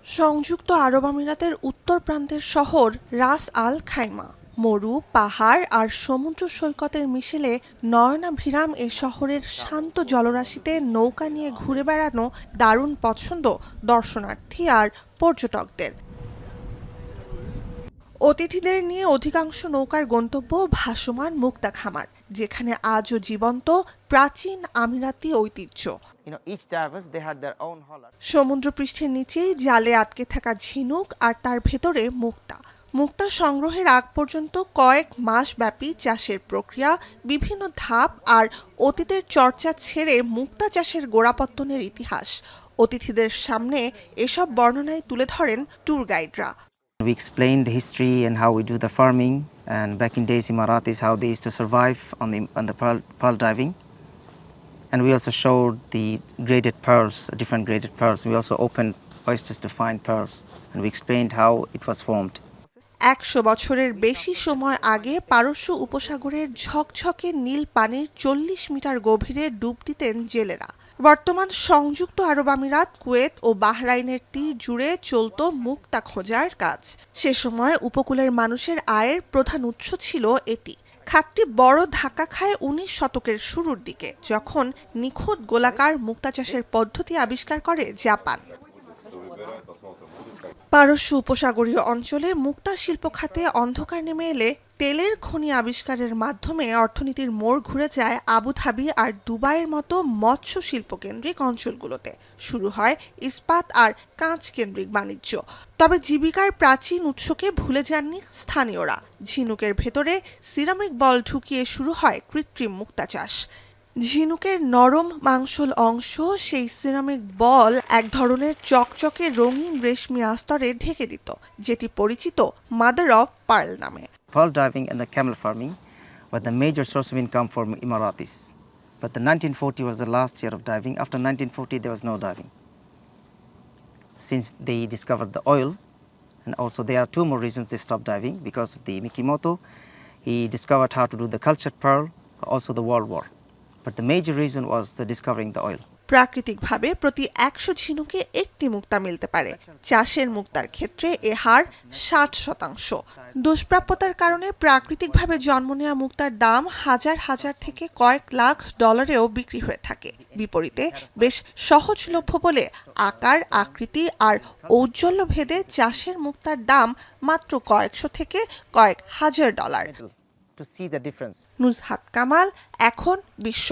সংযুক্ত আরব আমিরাতের উত্তর প্রান্তের শহর রাস আল খাইমা। মরু, পাহাড় আর সমুদ্র সৈকতের মিশেলে নয়নাভিরাম এ শহরের শান্ত জলরাশিতে নৌকা নিয়ে ঘুরে বেড়ানো দারুণ পছন্দ দর্শনার্থী আর পর্যটকদের। অতিথিদের নিয়ে অধিকাংশ নৌকার গন্তব্য ভাসমান মুক্তা খামার, যেখানে আজও জীবন্ত প্রাচীন আমিরাতি ঐতিহ্য। সমুদ্রপৃষ্ঠের নিচেই জালে আটকে থাকা ঝিনুক আর তার ভেতরে মুক্তা। মুক্তা সংগ্রহের আগ পর্যন্ত কয়েক মাস ব্যাপী চাষের প্রক্রিয়া, বিভিন্ন ধাপ আর অতীতের চর্চা ছেড়ে মুক্তা চাষের গোড়াপত্তনের ইতিহাস অতিথিদের সামনে এসব বর্ণনায় তুলে ধরেন tour গাইডরা। We explained the history and how we do the farming, and back in days Emiratis how they used to survive on the pearl diving. And we also showed the graded pearls, different graded pearls. We also opened oysters to find pearls, and we explained how it was formed. ১০০ বছরের বেশি সময় আগে পারস্য উপসাগরের ঝকঝকে নীল পানির ৪০ metre গভীরে ডুব দিতেন জেলেরা। বর্তমান সংযুক্ত আরব আমিরাত, কুয়েত ও বাহরাইনের তীর জুড়ে চলত মুক্তা খোঁজার কাজ। সে সময় উপকূলের মানুষের আয়ের প্রধান উৎস ছিল এটি। খাতটি বড় ধাক্কা খায় ১৯ শতকের শুরুর দিকে, যখন নিখুঁত গোলাকার মুক্তা চাষের পদ্ধতি আবিষ্কার করে জাপান। পারস্য উপসাগরীয় অঞ্চলে মুক্তা শিল্প খাতে অন্ধকার নেমে এলে তেলের খনি আবিষ্কারের মাধ্যমে অর্থনীতির মোড় ঘুরে যায় আবুধাবি আর দুবাইয়ের মতো মৎস্য শিল্পকেন্দ্রিক অঞ্চলগুলোতে। শুরু হয় ইস্পাত আর কাঁচ কেন্দ্রিক বাণিজ্য। তবে জীবিকার প্রাচীন উৎসকে ভুলে যাননি স্থানীয়রা। ঝিনুকের ভেতরে সিরামিক বল ঢুকিয়ে শুরু হয় কৃত্রিম মুক্তা চাষ। ঝিনুকের নরম মাংসল অংশ সেই সিরামিক বল এক ধরনের চকচকে রঙিন রেশমি আস্তরে ঢেকে দিত, যেটি পরিচিত মাদার অফ পার্ল নামে। Pearl diving and the camel farming were the major source of income for Emiratis. But the 1940 was the last year of diving. After 1940 there was no diving. Since they discovered the oil, and also there are two more reasons they stopped diving: because of the Mikimoto, he discovered how to do the cultured pearl, also the World War. But the major reason was the discovering the oil. প্রাকৃতিকভাবে প্রতি ১০০ ঝিনুকে একটি মুক্তা মিলতে পারে। চাষের মুক্তার ক্ষেত্রে এ হার ৬০%। দুষ্প্রাপ্যতার কারণে প্রাকৃতিকভাবে জন্ম নেওয়া মুক্তার দাম হাজার হাজার থেকে কয়েক লাখ ডলারেও বিক্রি হয়ে থাকে। বিপরীতে বেশ সহজলভ্য বলে আকার, আকৃতি আর ঔজ্জ্বল্য ভেদে চাষের মুক্তার দাম মাত্র কয়েকশো থেকে কয়েক হাজার dollar. To see the difference. Nuzhat Kamal, এখন বিশ্ব।